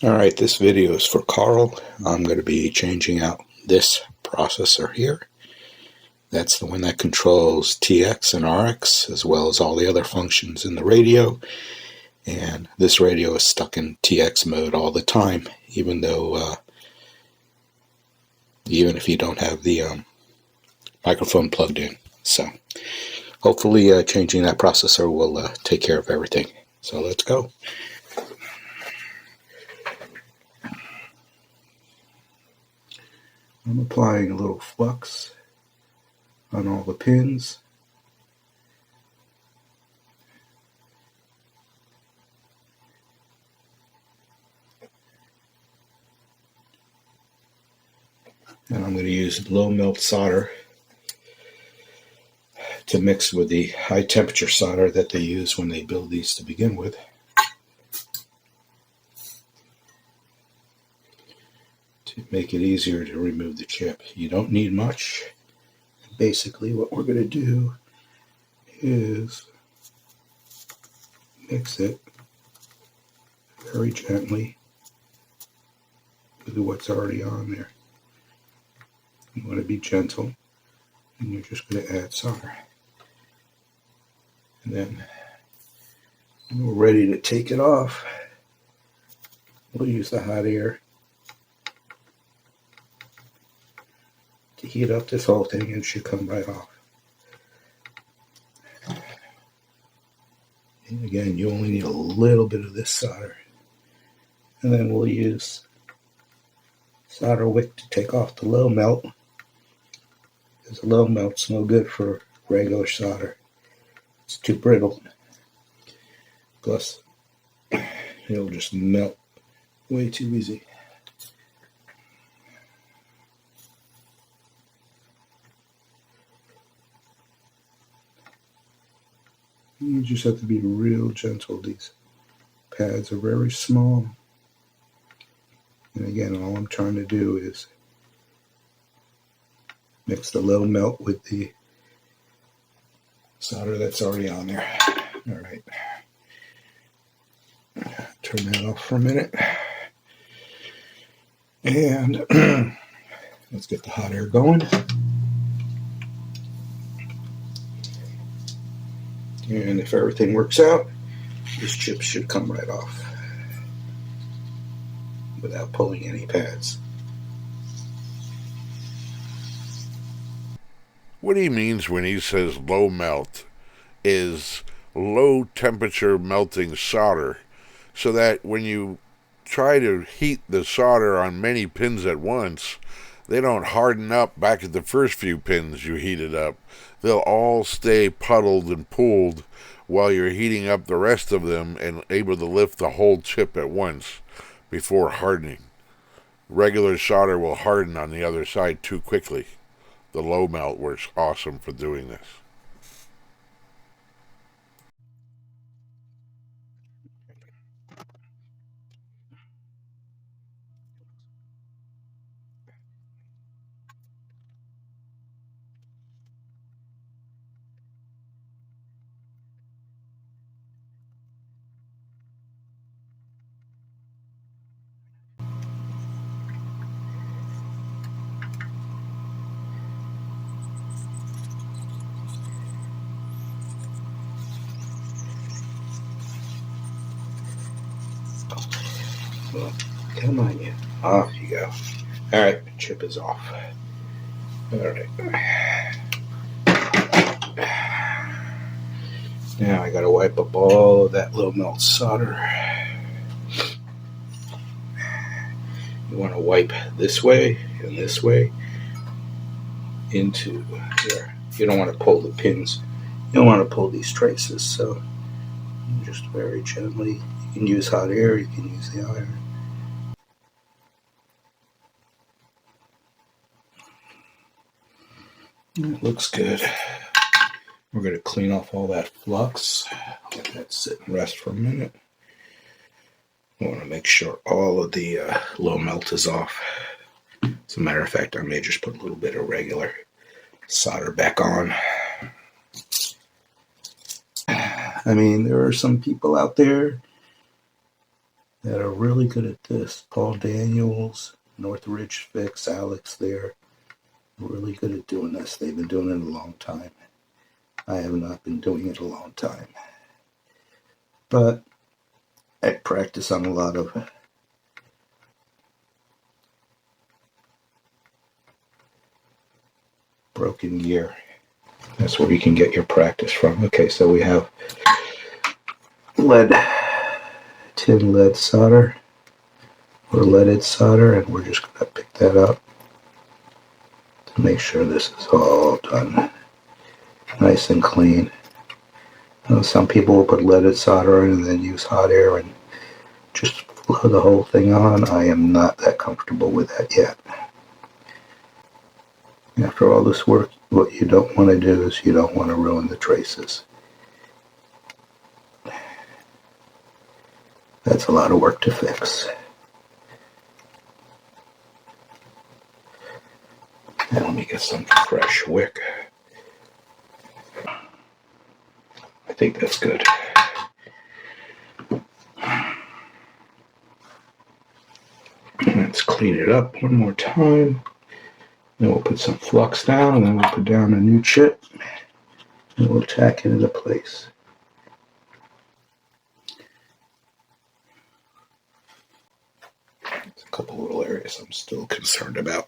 Alright, this video is for Carl. I'm going to be changing out this processor here. That's the one that controls TX and RX, as well as all the other functions in the radio. And this radio is stuck in TX mode all the time, even if you don't have the microphone plugged in. So hopefully changing that processor will take care of everything. So let's go. I'm applying a little flux on all the pins. And I'm going to use low melt solder to mix with the high temperature solder that they use when they build these to begin with. To make it easier to remove the chip. You don't need much. Basically what we're going to do is mix it very gently with what's already on there. You want to be gentle, and you're just going to add solder. And then when we're ready to take it off, we'll use the hot air to heat up this whole thing, and it should come right off. And again, you only need a little bit of this solder. And then we'll use solder wick to take off the low melt, because the low melt's no good for regular solder. It's too brittle. Plus, it'll just melt way too easy. You just have to be real gentle. These pads are very small. And again, all I'm trying to do is mix the low melt with the solder that's already on there. All right. Turn that off for a minute. And let's get the hot air going. And if everything works out, this chip should come right off without pulling any pads. What he means when he says low melt is low temperature melting solder, so that when you try to heat the solder on many pins at once, they don't harden up back at the first few pins you heated up. They'll all stay puddled and pooled while you're heating up the rest of them and able to lift the whole chip at once before hardening. Regular solder will harden on the other side too quickly. The low melt works awesome for doing this. Well, come on, you. Off you go. All right, chip is off. All right. Now I got to wipe up all of that low melt solder. You want to wipe this way and this way into there. You don't want to pull the pins. You don't want to pull these traces, so just very gently. You can use hot air, you can use the iron. It looks good. We're going to clean off all that flux. Let that sit and rest for a minute. I want to make sure all of the low melt is off. As a matter of fact, I may just put a little bit of regular solder back on. I mean, there are some people out there that are really good at this. Paul Daniels, Northridge Fix, Alex there, really good at doing this. They've been doing it a long time. I have not been doing it a long time. But I practice on a lot of broken gear. That's where you can get your practice from. Okay, so we have tin lead solder, or leaded solder, and we're just going to pick that up to make sure this is all done nice and clean. You know, some people will put leaded solder in and then use hot air and just flow the whole thing on. I am not that comfortable with that yet. After all this work, what you don't want to do is you don't want to ruin the traces. That's a lot of work to fix. Now let me get some fresh wick. I think that's good. Let's clean it up one more time. Then we'll put some flux down, and then we'll put down a new chip, and we'll tack it into place. There's a couple little areas I'm still concerned about.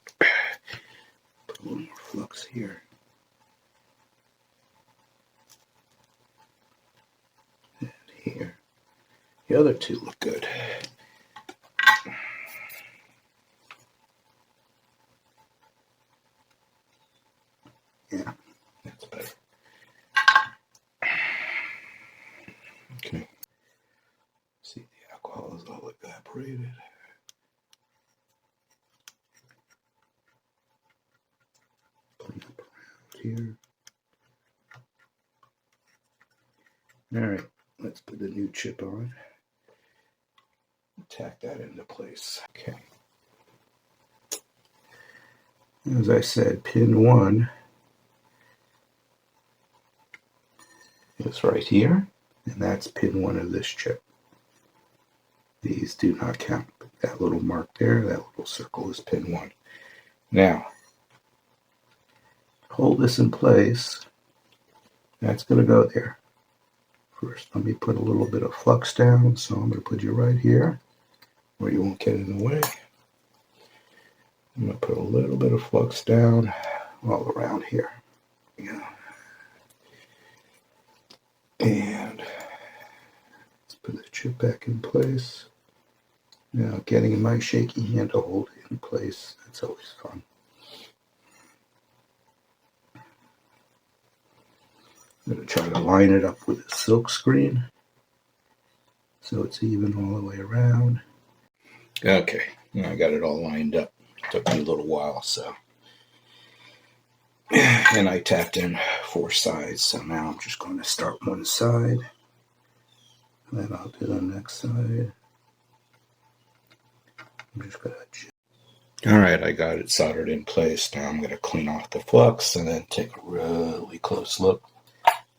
Put a little more flux here. And here. The other two look good. Yeah, that's better. Okay. See, the alcohol is all evaporated. Clean up around here. All right, let's put the new chip on. Tack that into place. Okay. As I said, pin 1 is right here, and that's pin 1 of this chip. These do not count. That little mark there, that little circle is pin 1. Now, hold this in place. That's going to go there. First, let me put a little bit of flux down. So I'm going to put you right here where you won't get in the way. I'm going to put a little bit of flux down all around here. Yeah. And let's put the chip back in place. Now, getting my shaky hand to hold it in place, that's always fun. I'm going to try to line it up with a silk screen so it's even all the way around. Okay, I got it all lined up. It took me a little while, so. And I tapped in 4 sides, so now I'm just going to start one side. Then I'll do the next side. I'm just going to. All right, I got it soldered in place. Now I'm going to clean off the flux and then take a really close look.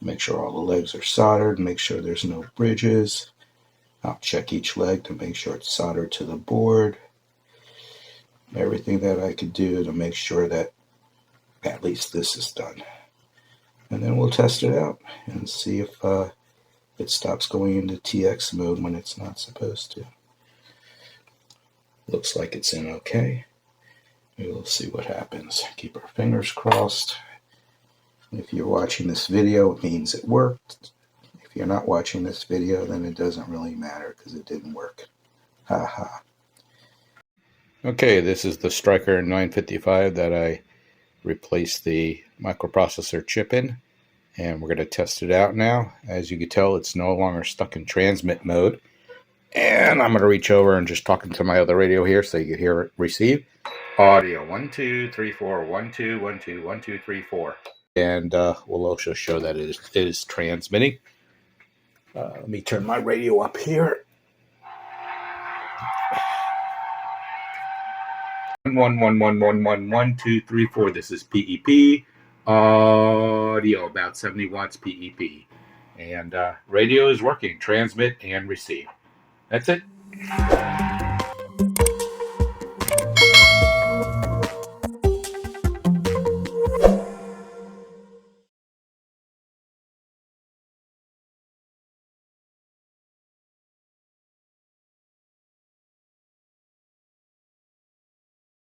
Make sure all the legs are soldered, make sure there's no bridges. I'll check each leg to make sure it's soldered to the board. Everything that I could do to make sure that at least this is done. And then we'll test it out and see if it stops going into TX mode when it's not supposed to. Looks like it's in okay. We'll see what happens. Keep our fingers crossed. If you're watching this video, it means it worked. If you're not watching this video, then it doesn't really matter because it didn't work. Haha. Okay, this is the Stryker 955 that I replaced the microprocessor chip in. And we're going to test it out now. As you can tell, it's no longer stuck in transmit mode. And I'm going to reach over and just talk into my other radio here so you can hear it receive. Audio 1 2 3 4 1 2 1 2 1 2 3 4. And we'll also show that it is transmitting. Let me turn my radio up here. 1 1 1 1 1 1 2 3 4. This is PEP. Audio about 70 watts PEP. And radio is working. Transmit and receive. That's it.